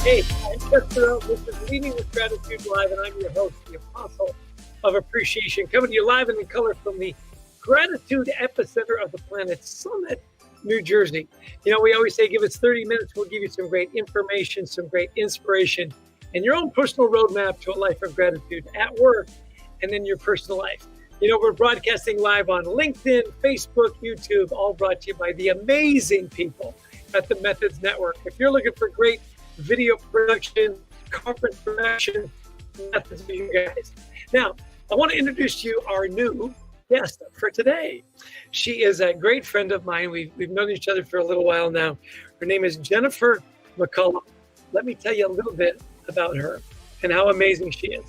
Hey, I'm Chester Elton. This is Leading with Gratitude Live, and I'm your host, the Apostle of Appreciation, coming to you live and in color from the Gratitude Epicenter of the Planet, Summit, New Jersey. You know, we always say give us 30 minutes. We'll give you some great information, some great inspiration, and your own personal roadmap to a life of gratitude at work and in your personal life. You know, we're broadcasting live on LinkedIn, Facebook, YouTube, all brought to you by the amazing people at the Methods Network. If you're looking for great video production, conference production, Methods for you guys. Now, I want to introduce to you our new guest for today. She is a great friend of mine. We've known each other for a little while now. Her name is Jennifer Mccollum. Let me tell you a little bit about her and how amazing she is.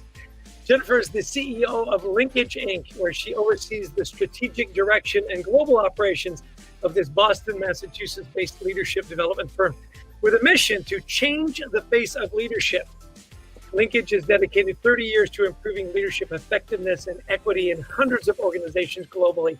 Jennifer is the CEO of Linkage, Inc., where she oversees the strategic direction and global operations of this Boston, Massachusetts-based leadership development firm with a mission to change the face of leadership. Linkage is dedicated 30 years to improving leadership effectiveness and equity in hundreds of organizations globally.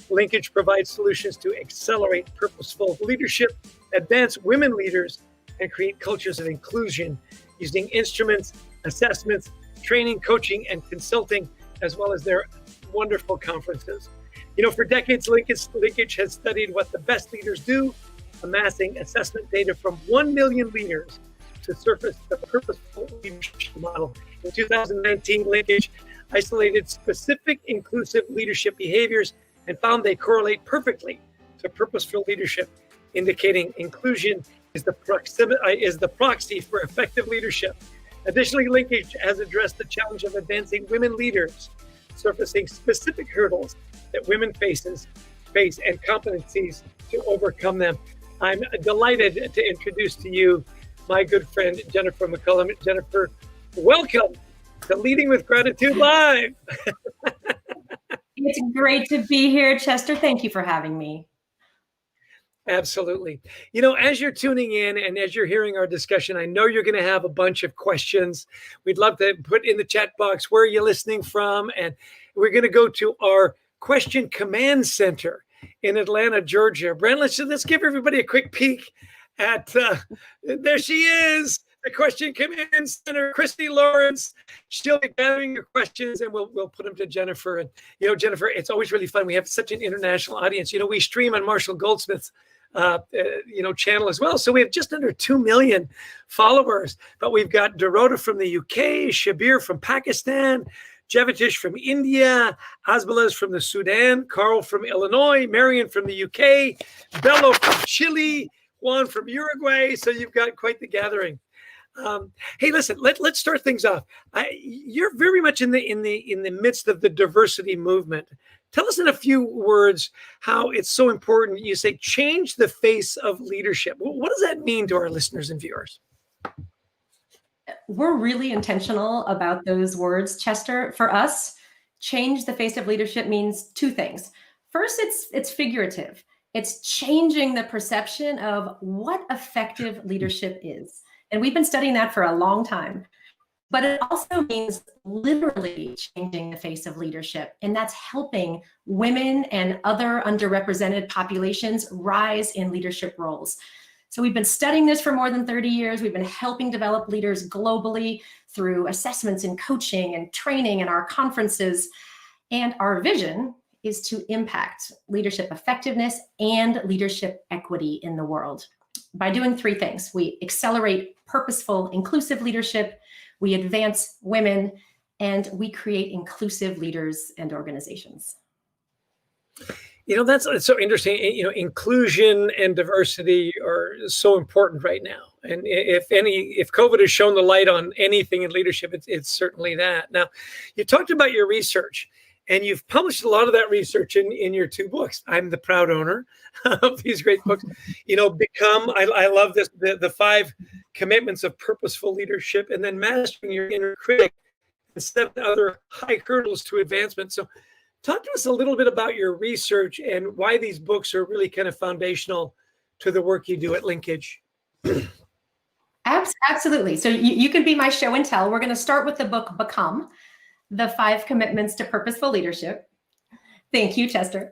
Linkage provides solutions to accelerate purposeful leadership, advance women leaders, and create cultures of inclusion using instruments, assessments, training, coaching, and consulting, as well as their wonderful conferences. You know, for decades, Linkage has studied what the best leaders do, amassing assessment data from 1 million leaders to surface the purposeful leadership model. In 2019, Linkage isolated specific inclusive leadership behaviors and found they correlate perfectly to purposeful leadership, indicating inclusion is the proxy for effective leadership. Additionally, Linkage has addressed the challenge of advancing women leaders, surfacing specific hurdles that women face and competencies to overcome them. I'm delighted to introduce to you my good friend, Jennifer Mccollum. Jennifer, welcome to Leading with Gratitude Live. It's great to be here, Chester. Thank you for having me. Absolutely. You know, as you're tuning in and as you're hearing our discussion, I know you're going to have a bunch of questions. We'd love to put in the chat box where you're listening from. And we're going to go to our question command center in Atlanta, Georgia. Brent, let's give everybody a quick peek at, there she is. the question command center, Christy Lawrence. She'll be gathering your questions, and we'll put them to Jennifer. And Jennifer, it's always really fun. We have such an international audience. We stream on Marshall Goldsmith's channel as well. So we have just under 2 million followers. But we've got Dorota from the UK, Shabir from Pakistan, Jevitish from India, Asbalaz from the Sudan, Carl from Illinois, Marion from the UK, Bello from Chile, Juan from Uruguay. So you've got quite the gathering. Hey, listen, let's start things off. You're very much in the midst of the diversity movement. Tell us in a few words how it's so important. You say change the face of leadership. What does that mean to our listeners and viewers? We're really intentional about those words, Chester. For us, change the face of leadership means two things. First, it's figurative. It's changing the perception of what effective leadership is. And we've been studying that for a long time. But it also means literally changing the face of leadership. And that's helping women and other underrepresented populations rise in leadership roles. So we've been studying this for more than 30 years. We've been helping develop leaders globally through assessments and coaching and training and our conferences. And our vision is to impact leadership effectiveness and leadership equity in the world by doing three things. We accelerate purposeful, inclusive leadership, we advance women, and we create inclusive leaders and organizations. That's so interesting. Inclusion and diversity are so important right now. And if COVID has shown the light on anything in leadership, it's certainly that. Now, you talked about your research, and you've published a lot of that research in your two books. I'm the proud owner of these great books. Become, I love this, the 5 commitments of purposeful leadership, and then mastering your inner critic and 7 other high hurdles to advancement. So talk to us a little bit about your research and why these books are really kind of foundational to the work you do at Linkage. Absolutely. So you can be my show and tell. We're going to start with the book Become, the 5 commitments to purposeful leadership. Thank you, Chester.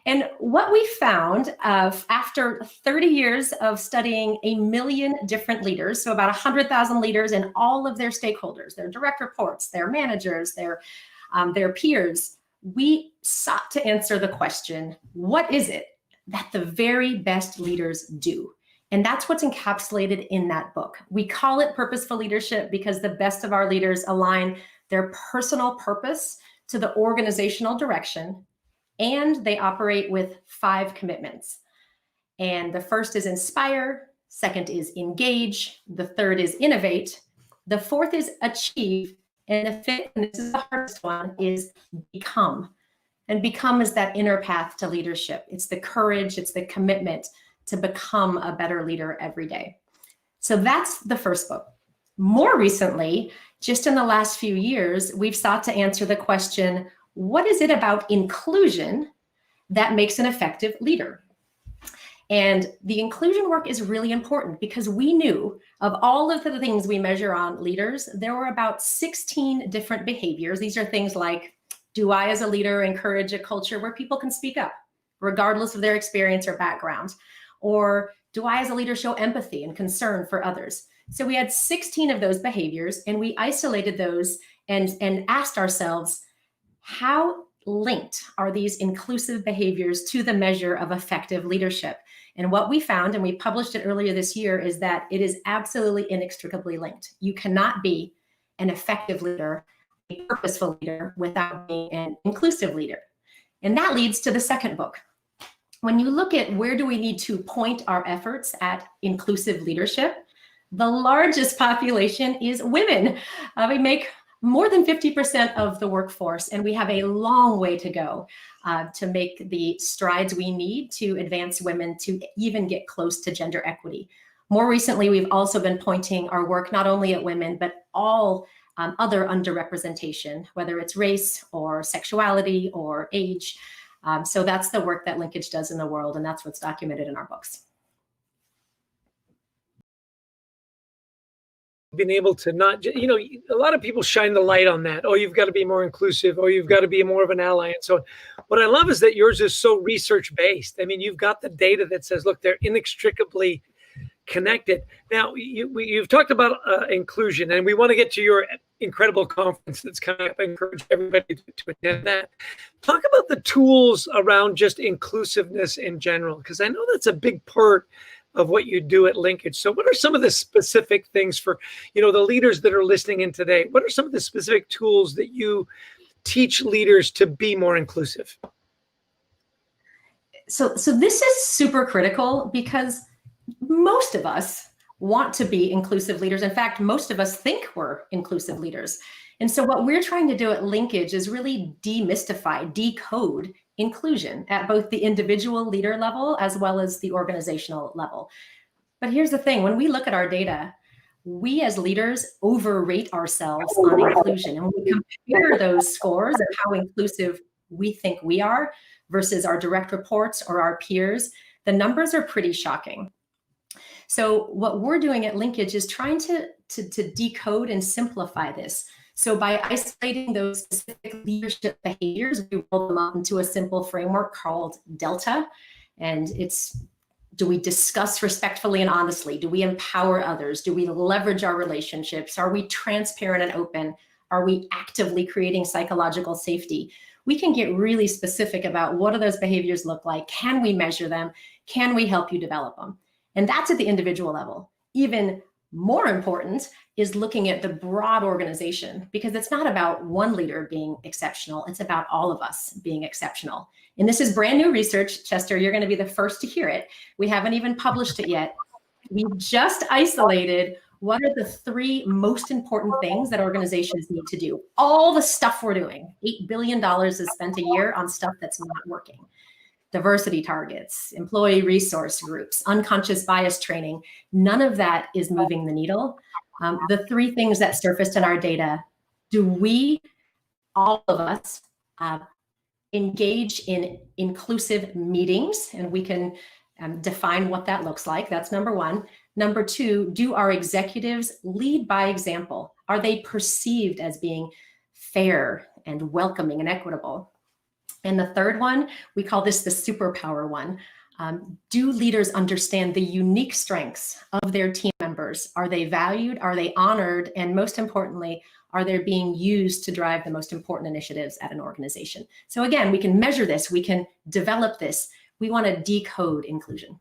And what we found after 30 years of studying 1 million different leaders, so about 100,000 leaders and all of their stakeholders, their direct reports, their managers, their peers, we sought to answer the question, what is it that the very best leaders do? And that's what's encapsulated in that book. We call it purposeful leadership because the best of our leaders align their personal purpose to the organizational direction, and they operate with 5 commitments. And the first is inspire, second is engage, the third is innovate, the fourth is achieve, and the fifth, and this is the hardest one, is become. And become is that inner path to leadership. It's the courage, it's the commitment to become a better leader every day. So that's the first book. More recently, just in the last few years, we've sought to answer the question, what is it about inclusion that makes an effective leader? And the inclusion work is really important because we knew of all of the things we measure on leaders, there were about 16 different behaviors. These are things like, do I as a leader encourage a culture where people can speak up, regardless of their experience or background? Or do I as a leader show empathy and concern for others? So we had 16 of those behaviors, and we isolated those and asked ourselves, how linked are these inclusive behaviors to the measure of effective leadership? And what we found, and we published it earlier this year, is that it is absolutely inextricably linked. You cannot be an effective leader, a purposeful leader, without being an inclusive leader. And that leads to the second book. When you look at where do we need to point our efforts at inclusive leadership, the largest population is women. We make more than 50% of the workforce, and we have a long way to go to make the strides we need to advance women to even get close to gender equity. More recently, we've also been pointing our work not only at women, but all other underrepresentation, whether it's race or sexuality or age. So that's the work that Linkage does in the world, and that's what's documented in our books. Been able to not, a lot of people shine the light on that. Oh, you've got to be more inclusive. Oh, you've got to be more of an ally. And so what I love is that yours is so research based. I mean, you've got the data that says, look, they're inextricably connected. Now, you've talked about inclusion, and we want to get to your incredible conference that's coming up. I encourage everybody to attend that. Talk about the tools around just inclusiveness in general, because I know that's a big part of what you do at Linkage. So what are some of the specific things for, the leaders that are listening in today? What are some of the specific tools that you teach leaders to be more inclusive? So this is super critical because most of us want to be inclusive leaders. In fact, most of us think we're inclusive leaders. And so what we're trying to do at Linkage is really demystify, decode inclusion at both the individual leader level as well as the organizational level. But here's the thing, when we look at our data, we as leaders overrate ourselves on inclusion. And when we compare those scores of how inclusive we think we are versus our direct reports or our peers, the numbers are pretty shocking. So what we're doing at Linkage is trying to decode and simplify this. So by isolating those specific leadership behaviors, we roll them up into a simple framework called Delta. And it's, do we discuss respectfully and honestly? Do we empower others? Do we leverage our relationships? Are we transparent and open? Are we actively creating psychological safety? We can get really specific about what do those behaviors look like? Can we measure them? Can we help you develop them? And that's at the individual level. Even more important is looking at the broad organization, because it's not about one leader being exceptional. It's about all of us being exceptional. And this is brand new research, Chester. You're going to be the first to hear it. We haven't even published it yet. We've just isolated what are the 3 most important things that organizations need to do. All the stuff we're doing, $8 billion is spent a year on stuff that's not working. Diversity targets, employee resource groups, unconscious bias training, none of that is moving the needle. The 3 things that surfaced in our data, do we, all of us, engage in inclusive meetings? And we can define what that looks like. That's number 1. Number 2, do our executives lead by example? Are they perceived as being fair and welcoming and equitable? And the 3rd one, we call this the superpower one. Do leaders understand the unique strengths of their team members? Are they valued? Are they honored? And most importantly, are they being used to drive the most important initiatives at an organization? So again, we can measure this. We can develop this. We want to decode inclusion.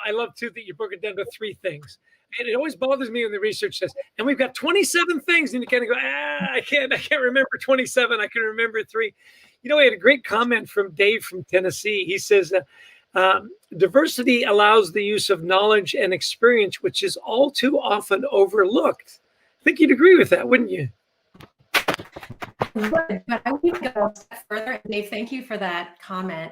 I love too that you broke it down to 3 things. And it always bothers me when the research says, and we've got 27 things, and you kind of go, I can't remember 27. I can remember 3. We had a great comment from Dave from Tennessee. He says, diversity allows the use of knowledge and experience, which is all too often overlooked. I think you'd agree with that, wouldn't you? But I would go a step further. Dave, thank you for that comment.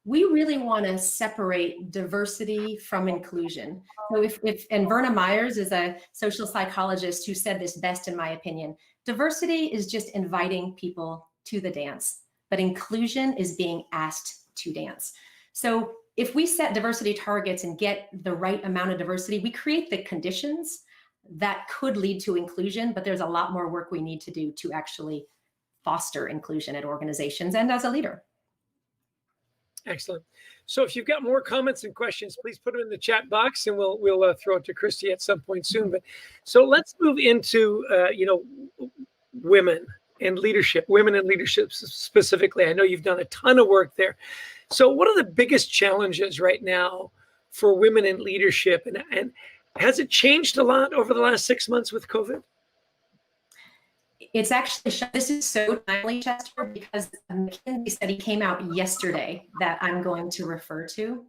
We really want to separate diversity from inclusion. So and Verna Myers is a social psychologist who said this best, in my opinion. Diversity is just inviting people to the dance, but inclusion is being asked to dance. So if we set diversity targets and get the right amount of diversity, we create the conditions that could lead to inclusion, but there's a lot more work we need to do to actually foster inclusion at organizations and as a leader. Excellent. So if you've got more comments and questions, please put them in the chat box, and we'll throw it to Christy at some point soon. But so let's move into women and leadership specifically. I know you've done a ton of work there. So what are the biggest challenges right now for women in leadership, and has it changed a lot over the last 6 months with COVID? It's actually, this is so timely, Chester, because a McKinsey study came out yesterday that I'm going to refer to.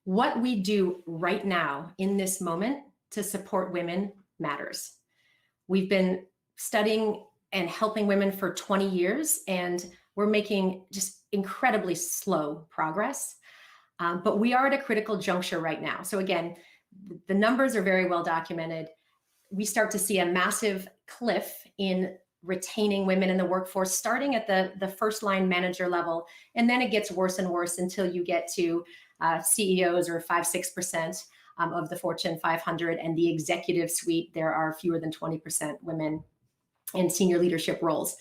What we do right now in this moment to support women matters. We've been studying and helping women for 20 years, and we're making just incredibly slow progress. But we are at a critical juncture right now. So again, the numbers are very well documented. We start to see a massive cliff in retaining women in the workforce, starting at the first line manager level. And then it gets worse and worse until you get to CEOs, or 5-6% of the Fortune 500. And the executive suite, there are fewer than 20% women in senior leadership roles.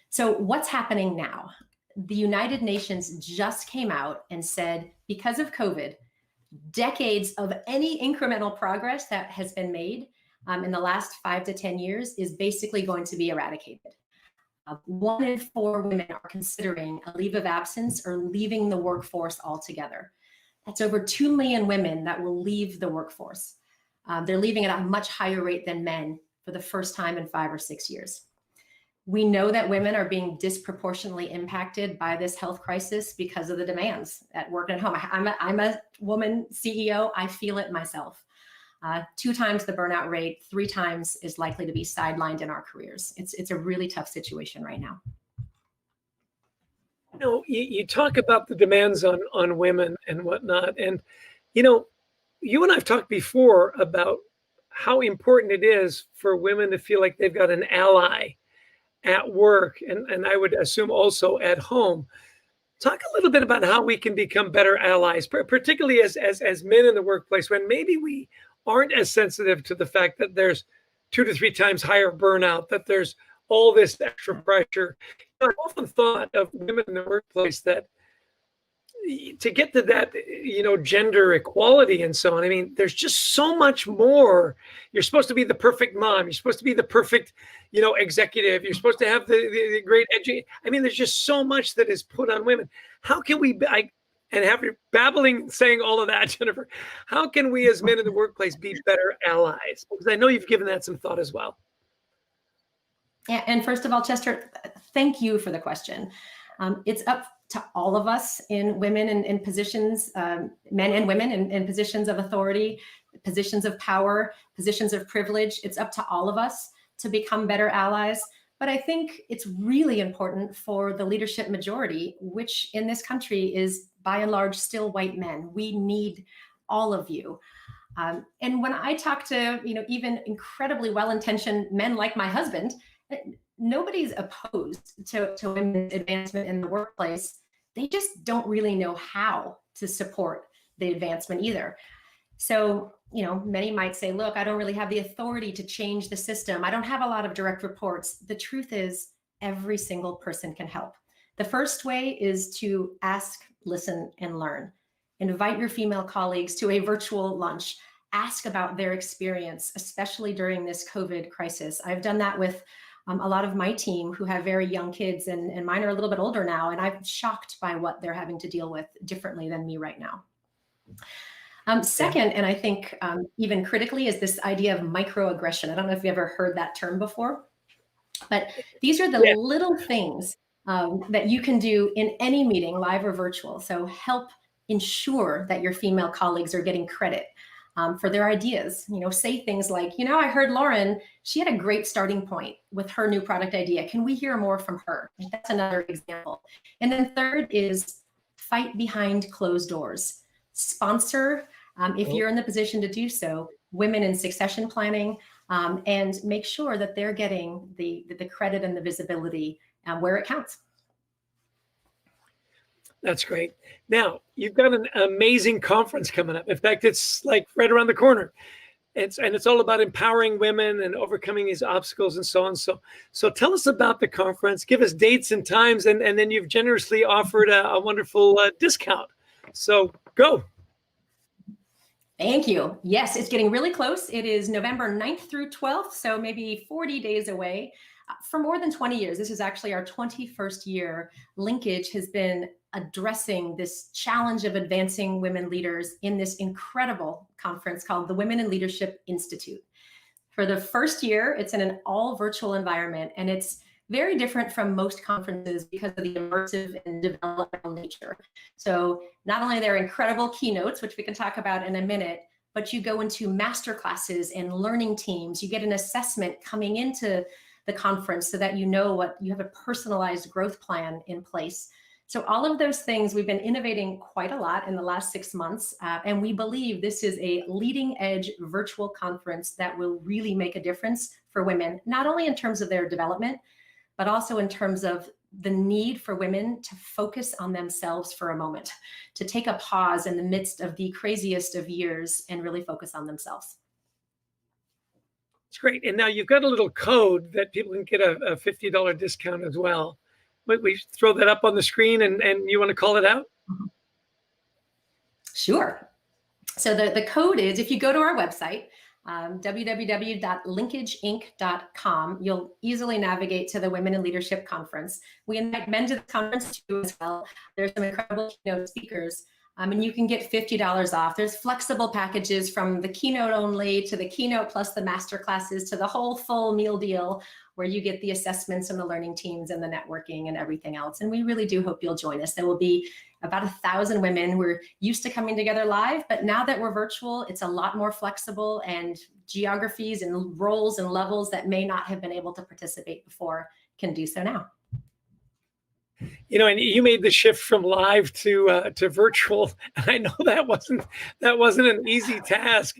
So what's happening now? The United Nations just came out and said, because of COVID, decades of any incremental progress that has been made in the last 5 to 10 years is basically going to be eradicated. 1 in 4 women are considering a leave of absence or leaving the workforce altogether. That's over 2 million women that will leave the workforce. They're leaving at a much higher rate than men for the first time in 5 or 6 years. We know that women are being disproportionately impacted by this health crisis because of the demands at work and at home. I'm a woman CEO. I feel it myself. 2 times the burnout rate, 3 times is likely to be sidelined in our careers. It's a really tough situation right now. You talk about the demands on women and whatnot. And, you and I've talked before about how important it is for women to feel like they've got an ally at work, and I would assume also at home. Talk a little bit about how we can become better allies, particularly as men in the workplace, when maybe we aren't as sensitive to the fact that there's 2 to 3 times higher burnout, that there's all this extra pressure. I've often thought of women in the workplace that to get to that, gender equality and so on. I mean, there's just so much more. You're supposed to be the perfect mom. You're supposed to be the perfect, executive. You're supposed to have the great education. I mean, there's just so much that is put on women. How can we, and have you babbling, saying all of that, Jennifer, how can we as men in the workplace be better allies? Because I know you've given that some thought as well. Yeah, and first of all, Chester, thank you for the question. It's up to all of us in women in positions, men and women in positions of authority, positions of power, positions of privilege. It's up to all of us to become better allies. But I think it's really important for the leadership majority, which in this country is by and large still white men. We need all of you. And when I talk to, even incredibly well-intentioned men like my husband, nobody's opposed to women's advancement in the workplace. They just don't really know how to support the advancement either. So, many might say, look, I don't really have the authority to change the system. I don't have a lot of direct reports. The truth is, every single person can help. The first way is to ask, listen, and learn. Invite your female colleagues to a virtual lunch. Ask about their experience, especially during this COVID crisis. I've done that with a lot of my team who have very young kids, and mine are a little bit older now, and I'm shocked by what they're having to deal with differently than me right now. Second, and I think even critically, is this idea of microaggression. I don't know if you ever heard that term before, but these are the little things that you can do in any meeting, live or virtual. So help ensure that your female colleagues are getting credit for their ideas. Say things like, I heard Lauren, she had a great starting point with her new product idea. Can we hear more from her? That's another example. And then third is fight behind closed doors. Sponsor, if you're in the position to do so, women in succession planning, and make sure that they're getting the credit and the visibility where it counts. That's great. Now, you've got an amazing conference coming up. In fact, it's like right around the corner. It's all about empowering women and overcoming these obstacles and so on. So tell us about the conference. Give us dates and times, and then you've generously offered a wonderful discount. So go. Thank you. Yes, it's getting really close. It is November 9th through 12th, so maybe 40 days away. For more than 20 years, this is actually our 21st year, Linkage has been addressing this challenge of advancing women leaders in this incredible conference called the Women in Leadership Institute. For the first year, it's in an all virtual environment, and it's very different from most conferences because of the immersive and developmental nature. So not only are there incredible keynotes, which we can talk about in a minute, but you go into master classes and learning teams. You get an assessment coming into the conference so that you have a personalized growth plan in place. So all of those things, we've been innovating quite a lot in the last 6 months, and we believe this is a leading edge virtual conference that will really make a difference for women, not only in terms of their development, but also in terms of the need for women to focus on themselves for a moment, to take a pause in the midst of the craziest of years and really focus on themselves. It's great. And now you've got a little code that people can get a $50 discount as well. We throw that up on the screen, and you want to call it out? Sure. So the code is, if you go to our website, www.linkageinc.com, you'll easily navigate to the Women in Leadership Conference. We invite men to the conference too as well. There's some incredible keynote speakers, and you can get $50 off. There's flexible packages from the keynote only to the keynote plus the master classes to the whole full meal deal, where you get the assessments and the learning teams and the networking and everything else. And we really do hope you'll join us. There will be about 1,000 women. We're used to coming together live, but now that we're virtual, it's a lot more flexible, and geographies and roles and levels that may not have been able to participate before can do so now. You know, and you made the shift from live to virtual. And I know that wasn't an easy task.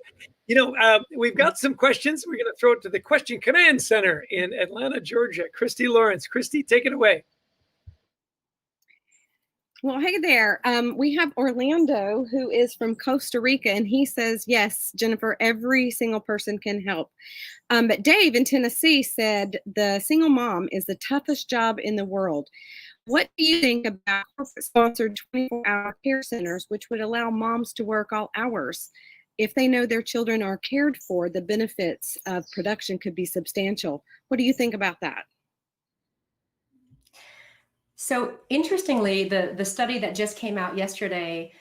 You know, we've got some questions. We're going to throw it to the Question Command Center in Atlanta, Georgia. Christy Lawrence. Christy, take it away. Well, hey there. We have Orlando, who is from Costa Rica, and he says, yes, Jennifer, every single person can help. But Dave in Tennessee said the single mom is the toughest job in the world. What do you think about corporate-sponsored 24-hour care centers, which would allow moms to work all hours? If they know their children are cared for, the benefits of production could be substantial. What do you think about that? So interestingly, the study that just came out yesterday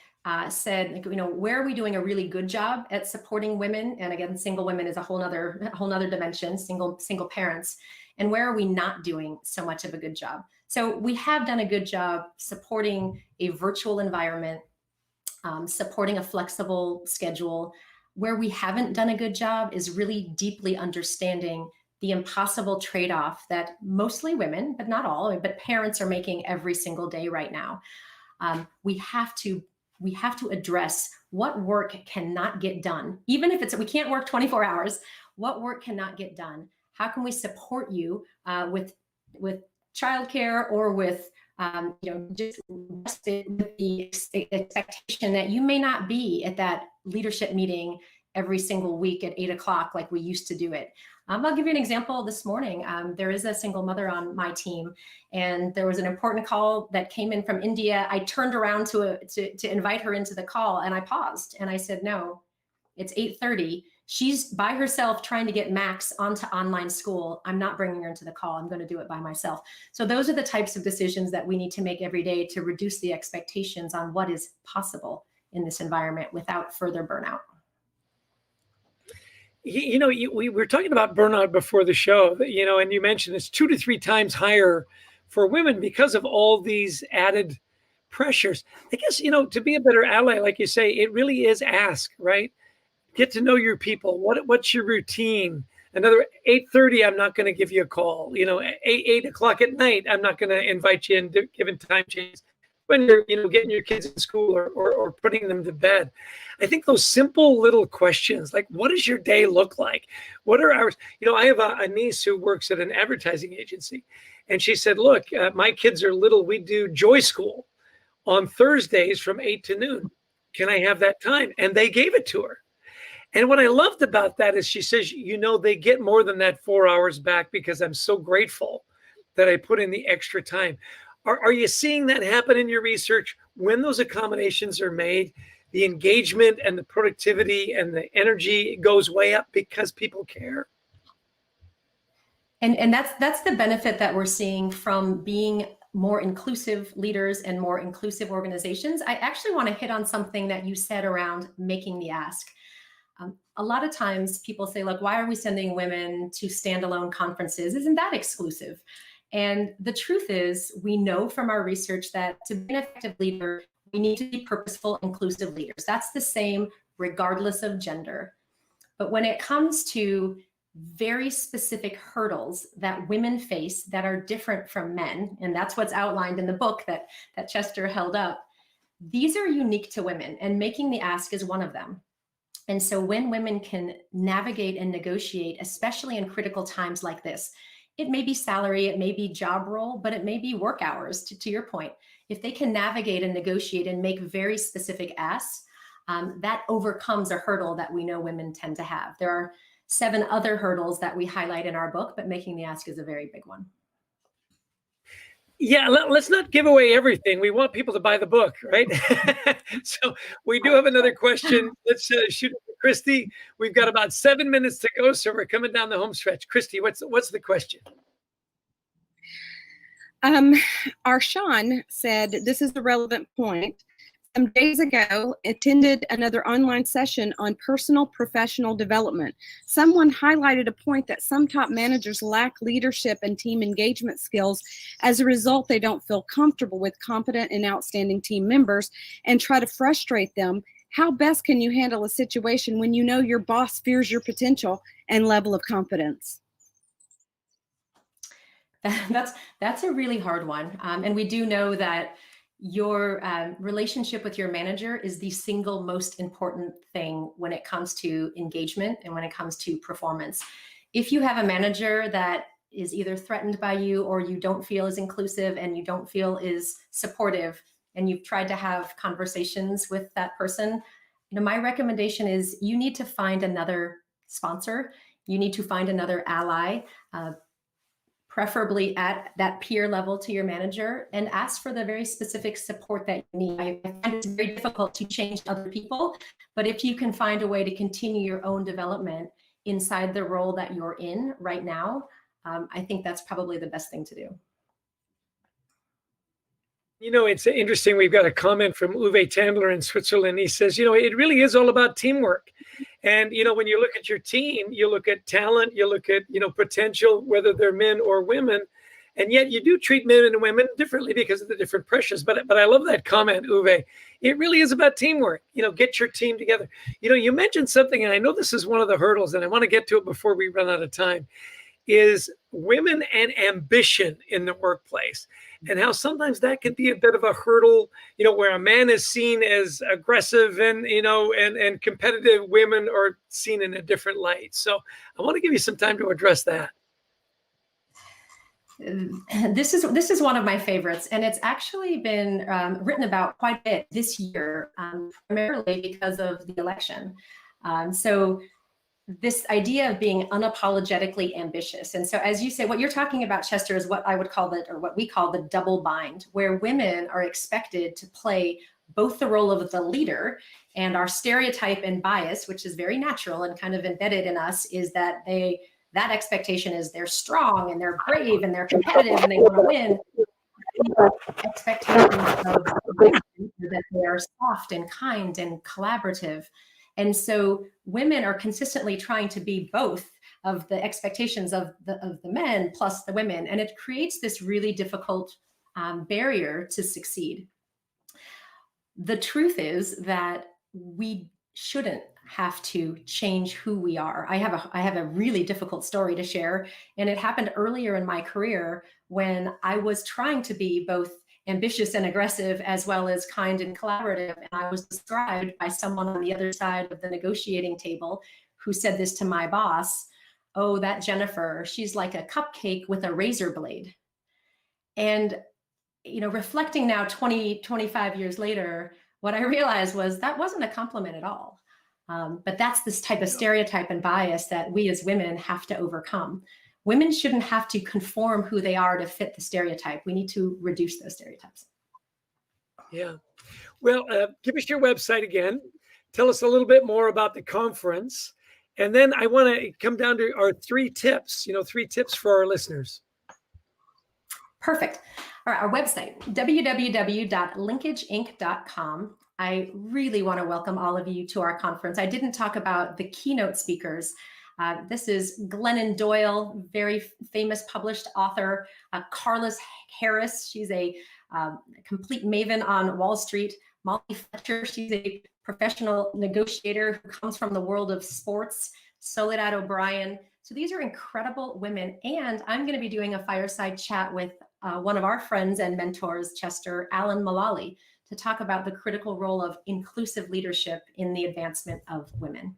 said, you know, where are we doing a really good job at supporting women? And again, single women is a whole nother dimension, single parents. And where are we not doing so much of a good job? So we have done a good job supporting a virtual environment, supporting a flexible schedule. Where we haven't done a good job is really deeply understanding the impossible trade-off that mostly women, but not all, but parents are making every single day right now. We have to address what work cannot get done, even if we can't work 24 hours. What work cannot get done? How can we support you with childcare or with just with the expectation that you may not be at that leadership meeting every single week at 8 o'clock like we used to do it. I'll give you an example this morning. There is a single mother on my team, and there was an important call that came in from India. I turned around to invite her into the call, and I paused and I said, no, it's 8:30. She's by herself trying to get Max onto online school. I'm not bringing her into the call. I'm going to do it by myself. So those are the types of decisions that we need to make every day to reduce the expectations on what is possible in this environment without further burnout. You know, we were talking about burnout before the show, you know, and you mentioned it's 2 to 3 times higher for women because of all these added pressures. I guess, you know, to be a better ally, like you say, it really is ask, right? Get to know your people. What's your routine? Another 8:30, I'm not going to give you a call. You know, 8 o'clock at night, I'm not going to invite you in, given time changes. When you're, you know, getting your kids in school or putting them to bed. I think those simple little questions, like what does your day look like? What are hours? You know, I have a niece who works at an advertising agency, and she said, look, my kids are little. We do Joy School on Thursdays from 8 to noon. Can I have that time? And they gave it to her. And what I loved about that is she says, you know, they get more than that 4 hours back because I'm so grateful that I put in the extra time. Are you seeing that happen in your research? When those accommodations are made, the engagement and the productivity and the energy goes way up because people care? And that's the benefit that we're seeing from being more inclusive leaders and more inclusive organizations. I actually want to hit on something that you said around making the ask. A lot of times people say, like, why are we sending women to standalone conferences? Isn't that exclusive? And the truth is, we know from our research that to be an effective leader, we need to be purposeful, inclusive leaders. That's the same regardless of gender. But when it comes to very specific hurdles that women face that are different from men, and that's what's outlined in the book that Chester held up, these are unique to women, and making the ask is one of them. And so when women can navigate and negotiate, especially in critical times like this, it may be salary, it may be job role, but it may be work hours, to your point. If they can navigate and negotiate and make very specific asks, that overcomes a hurdle that we know women tend to have. There are 7 other hurdles that we highlight in our book, but making the ask is a very big one. Yeah, let's not give away everything. We want people to buy the book, right? So we do have another question. Let's shoot it to Christy. We've got about 7 minutes to go, so we're coming down the home stretch. Christy, what's the question? Our Sean said, this is a relevant point. Some days ago, attended another online session on personal professional development. Someone highlighted a point that some top managers lack leadership and team engagement skills. As a result, they don't feel comfortable with competent and outstanding team members and try to frustrate them. How best can you handle a situation when you know your boss fears your potential and level of competence? That's a really hard one. And we do know that your relationship with your manager is the single most important thing when it comes to engagement and when it comes to performance. If you have a manager that is either threatened by you or you don't feel is inclusive and you don't feel is supportive, and you've tried to have conversations with that person, my recommendation is you need to find another sponsor. You need to find another ally, preferably at that peer level to your manager, and ask for the very specific support that you need. I find it's very difficult to change other people, but if you can find a way to continue your own development inside the role that you're in right now, I think that's probably the best thing to do. It's interesting. We've got a comment from Uwe Tandler in Switzerland. He says, it really is all about teamwork. And, when you look at your team, you look at talent, you look at, potential, whether they're men or women. And yet you do treat men and women differently because of the different pressures. But I love that comment, Uwe. It really is about teamwork. Get your team together. You mentioned something, and I know this is one of the hurdles, and I want to get to it before we run out of time, is women and ambition in the workplace, and how sometimes that can be a bit of a hurdle, where a man is seen as aggressive and, and competitive, women are seen in a different light. So I want to give you some time to address that. This is one of my favorites, and it's actually been written about quite a bit this year, primarily because of the election. So this idea of being unapologetically ambitious. And so, as you say, what you're talking about, Chester, is what I would call what we call the double bind, where women are expected to play both the role of the leader, and our stereotype and bias, which is very natural and kind of embedded in us, is that that expectation is they're strong and they're brave and they're competitive and they want to win. Expectations of that they are soft and kind and collaborative. And so women are consistently trying to be both of the expectations of the men plus the women. And it creates this really difficult barrier to succeed. The truth is that we shouldn't have to change who we are. I have a really difficult story to share. And it happened earlier in my career when I was trying to be both ambitious and aggressive, as well as kind and collaborative. And I was described by someone on the other side of the negotiating table who said this to my boss: "Oh, that Jennifer, she's like a cupcake with a razor blade." And, reflecting now 25 years later, what I realized was that wasn't a compliment at all. But that's this type of stereotype and bias that we as women have to overcome. Women shouldn't have to conform who they are to fit the stereotype. We need to reduce those stereotypes. Yeah. Well, give us your website again. Tell us a little bit more about the conference. And then I want to come down to our 3 tips, 3 tips for our listeners. Perfect. All right, our website, www.linkageinc.com. I really want to welcome all of you to our conference. I didn't talk about the keynote speakers. This is Glennon Doyle, very famous published author. Carlos Harris, she's a complete maven on Wall Street. Molly Fletcher, she's a professional negotiator who comes from the world of sports. Soledad O'Brien. So these are incredible women. And I'm going to be doing a fireside chat with one of our friends and mentors, Chester, Alan Mullally, to talk about the critical role of inclusive leadership in the advancement of women.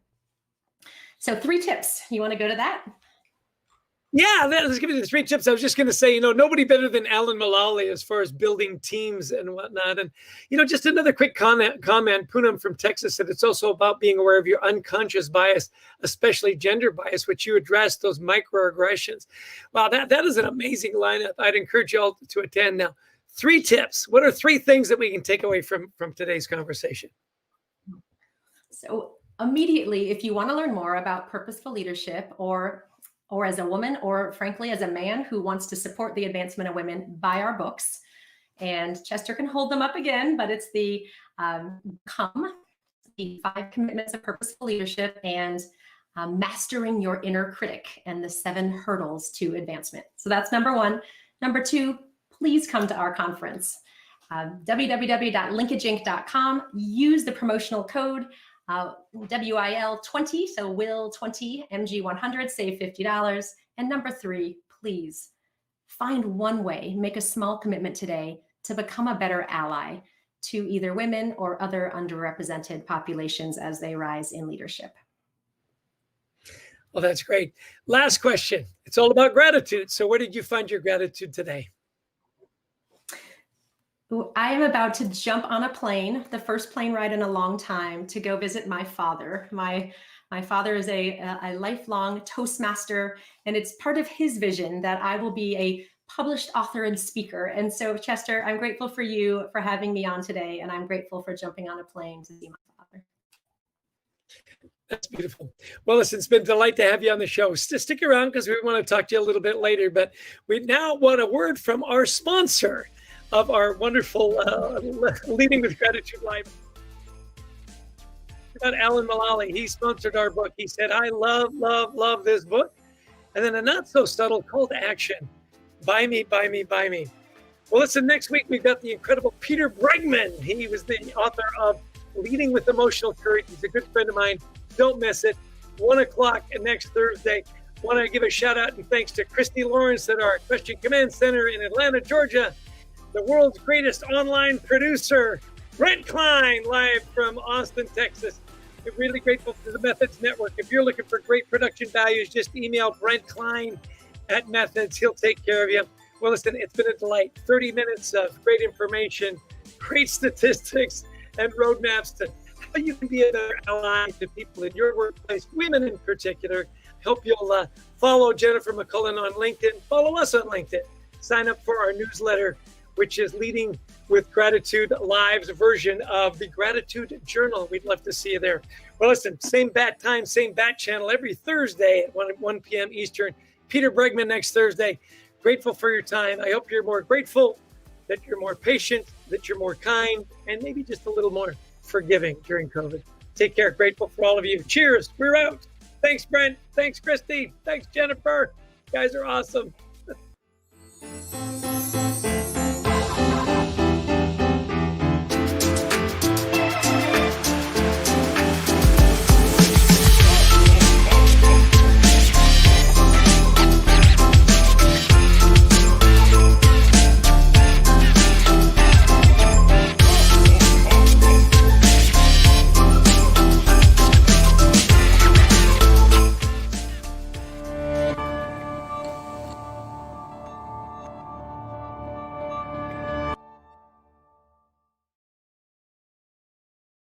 So 3 tips. You want to go to that? Yeah, let's give you the 3 tips. I was just going to say, nobody better than Alan Mulally as far as building teams and whatnot. And, just another quick comment. Poonam from Texas said it's also about being aware of your unconscious bias, especially gender bias, which you addressed, those microaggressions. Wow, that is an amazing lineup. I'd encourage you all to attend. Now, 3 tips. What are 3 things that we can take away from today's conversation? So immediately, if you want to learn more about purposeful leadership, or as a woman, or frankly, as a man who wants to support the advancement of women, buy our books. And Chester can hold them up again, but it's the Become, the 5 Commitments of Purposeful Leadership, and Mastering Your Inner Critic, and the 7 Hurdles to Advancement. So that's number 1. Number 2, please come to our conference. www.linkageinc.com. Use the promotional code WIL20, so WIL20, MG100, save $50. And number 3, please find one way, make a small commitment today to become a better ally to either women or other underrepresented populations as they rise in leadership. Well, that's great. Last question. It's all about gratitude. So where did you find your gratitude today? I am about to jump on a plane, the first plane ride in a long time, to go visit my father. My father is a lifelong Toastmaster, and it's part of his vision that I will be a published author and speaker. And so, Chester, I'm grateful for you for having me on today, and I'm grateful for jumping on a plane to see my father. That's beautiful. Well, listen, it's been a delight to have you on the show. Stick around because we want to talk to you a little bit later, but we now want a word from our sponsor of our wonderful Leading with Gratitude Live. We got Alan Mulally. He sponsored our book. He said, I love this book. And then a not so subtle call to action. Buy me, buy me, buy me. Well, listen, next week we've got the incredible Peter Bregman. He was the author of Leading with Emotional Courage. He's a good friend of mine. Don't miss it. 1 o'clock next Thursday. Want to give a shout out and thanks to Christy Lawrence at our Question Command Center in Atlanta, Georgia. The world's greatest online producer, Brent Klein, live from Austin, Texas. We're really grateful for the Methods Network. If you're looking for great production values, just email Brent Klein at Methods. He'll take care of you. Well, listen, it's been a delight. 30 minutes of great information, great statistics, and roadmaps to how you can be a better ally to people in your workplace, women in particular. Hope you'll follow Jennifer Mccollum on LinkedIn. Follow us on LinkedIn. Sign up for our newsletter, which is Leading with Gratitude Live's version of the Gratitude Journal. We'd love to see you there. Well, listen, same bat time, same bat channel every Thursday at 1 p.m. Eastern. Peter Bregman next Thursday. Grateful for your time. I hope you're more grateful, that you're more patient, that you're more kind, and maybe just a little more forgiving during COVID. Take care. Grateful for all of you. Cheers. We're out. Thanks, Brent. Thanks, Christy. Thanks, Jennifer. You guys are awesome.